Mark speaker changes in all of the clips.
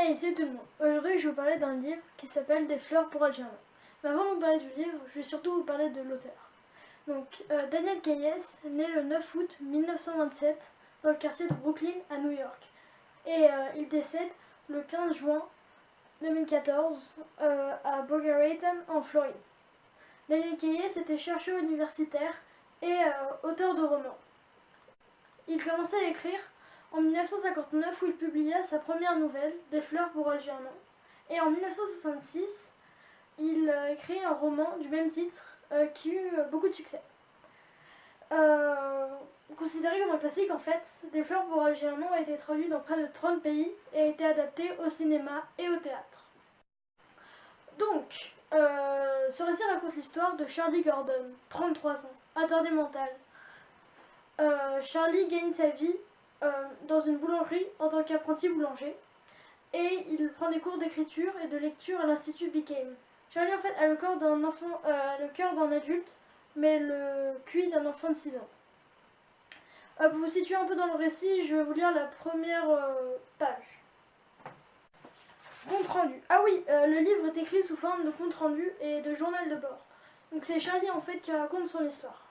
Speaker 1: Hey, salut tout le monde. Aujourd'hui, je vais vous parler d'un livre qui s'appelle Des fleurs pour Algernon. Mais avant de vous parler du livre, je vais surtout vous parler de l'auteur. Donc, Daniel Keyes, né le 9 août 1927 dans le quartier de Brooklyn à New York. Et il décède le 15 juin 2014 à Boca Raton en Floride. Daniel Keyes était chercheur universitaire et auteur de romans. Il commençait à écrire en 1959 où il publia sa première nouvelle, Des fleurs pour Algernon. Et en 1966, il écrit un roman du même titre qui eut beaucoup de succès. Considéré comme un classique, en fait, Des fleurs pour Algernon a été traduit dans près de 30 pays et a été adapté au cinéma et au théâtre. Donc, ce récit raconte l'histoire de Charlie Gordon, 33 ans, attardé mental. Charlie gagne sa vie dans une boulangerie en tant qu'apprenti boulanger et il prend des cours d'écriture et de lecture à l'Institut Bickham. Charlie en fait a le corps d'un enfant, le cœur d'un adulte, mais le QI d'un enfant de 6 ans. Pour vous situer un peu dans le récit, je vais vous lire la première page. Compte rendu. Ah oui, le livre est écrit sous forme de compte rendu et de journal de bord. Donc c'est Charlie en fait qui raconte son histoire.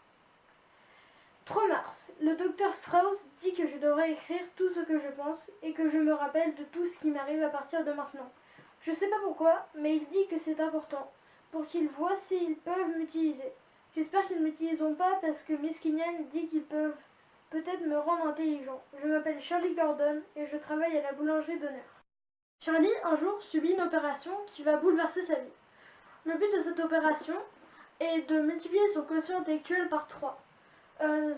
Speaker 1: 3 mars. Le docteur Strauss dit que je devrais écrire tout ce que je pense et que je me rappelle de tout ce qui m'arrive à partir de maintenant. Je sais pas pourquoi, mais il dit que c'est important, pour qu'ils voient s'ils peuvent m'utiliser. J'espère qu'ils ne m'utiliseront pas parce que Miss Kinyan dit qu'ils peuvent peut-être me rendre intelligent. Je m'appelle Charlie Gordon et je travaille à la boulangerie d'honneur. Charlie, un jour, subit une opération qui va bouleverser sa vie. Le but de cette opération est de multiplier son quotient intellectuel par 3.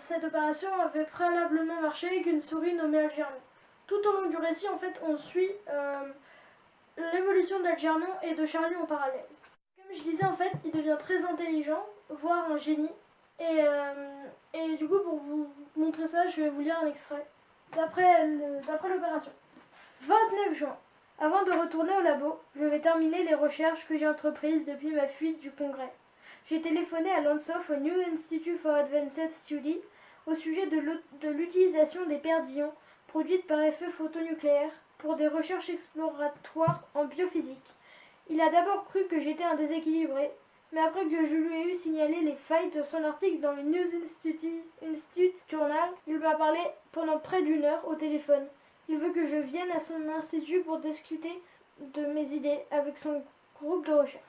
Speaker 1: Cette opération avait préalablement marché avec une souris nommée Algernon. Tout au long du récit, en fait, on suit l'évolution d'Algernon et de Charlie en parallèle. Comme je disais, en fait, il devient très intelligent, voire un génie. Et du coup, pour vous montrer ça, je vais vous lire un extrait d'après l'opération. 29 juin. Avant de retourner au labo, je vais terminer les recherches que j'ai entreprises depuis ma fuite du congrès. J'ai téléphoné à l'ANSOF, au New Institute for Advanced Study, au sujet de l'utilisation des paires d'ions produites par effet photonucléaire pour des recherches exploratoires en biophysique. Il a d'abord cru que j'étais un déséquilibré, mais après que je lui ai eu signalé les failles de son article dans le New Institute Journal, il m'a parlé pendant près d'1 heure au téléphone. Il veut que je vienne à son institut pour discuter de mes idées avec son groupe de recherche.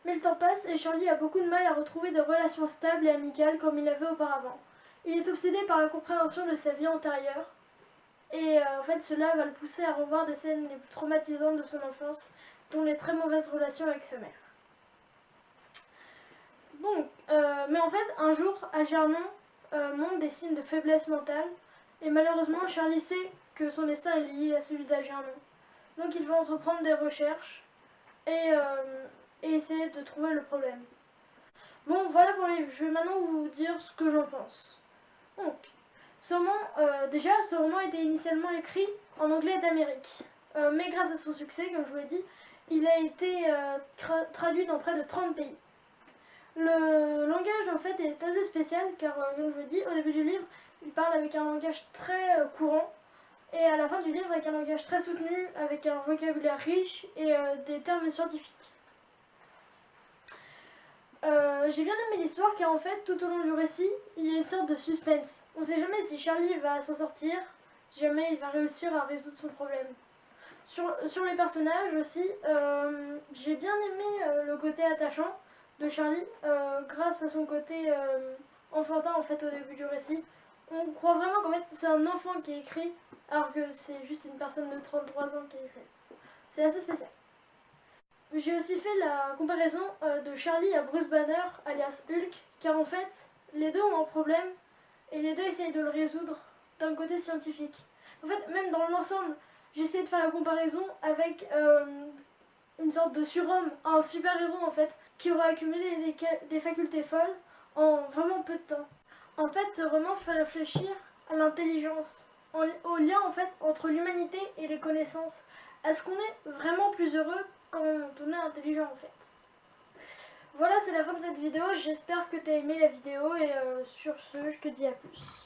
Speaker 1: Mais le temps passe et Charlie a beaucoup de mal à retrouver des relations stables et amicales comme il avait auparavant. Il est obsédé par la compréhension de sa vie antérieure et en fait cela va le pousser à revoir des scènes les plus traumatisantes de son enfance, dont les très mauvaises relations avec sa mère. Bon, mais en fait un jour Algernon montre des signes de faiblesse mentale et malheureusement Charlie sait que son destin est lié à celui d'Algernon. Donc il va entreprendre des recherches et essayer de trouver le problème. Bon, voilà pour les livres. Je vais maintenant vous dire ce que j'en pense. Donc, ce roman était initialement écrit en anglais d'Amérique. Mais grâce à son succès, comme je vous l'ai dit, il a été traduit dans près de 30 pays. Le langage, en fait, est assez spécial, car, comme je vous l'ai dit, au début du livre, il parle avec un langage très courant, et à la fin du livre, avec un langage très soutenu, avec un vocabulaire riche et des termes scientifiques. J'ai bien aimé l'histoire car en fait tout au long du récit il y a une sorte de suspense. On ne sait jamais si Charlie va s'en sortir, si jamais il va réussir à résoudre son problème. Sur les personnages aussi, j'ai bien aimé le côté attachant de Charlie grâce à son côté enfantin en fait au début du récit. On croit vraiment qu'en fait c'est un enfant qui écrit alors que c'est juste une personne de 33 ans qui écrit. C'est assez spécial. J'ai aussi fait la comparaison de Charlie à Bruce Banner, alias Hulk, car en fait, les deux ont un problème et les deux essayent de le résoudre d'un côté scientifique. En fait, même dans l'ensemble, j'ai essayé de faire la comparaison avec une sorte de surhomme, un super-héros en fait, qui aurait accumulé des facultés folles en vraiment peu de temps. En fait, ce roman fait réfléchir à l'intelligence, au lien en fait entre l'humanité et les connaissances. Est-ce qu'on est vraiment plus heureux quand on est intelligent en fait? Voilà, c'est la fin de cette vidéo. J'espère que tu as aimé la vidéo et sur ce, je te dis à plus.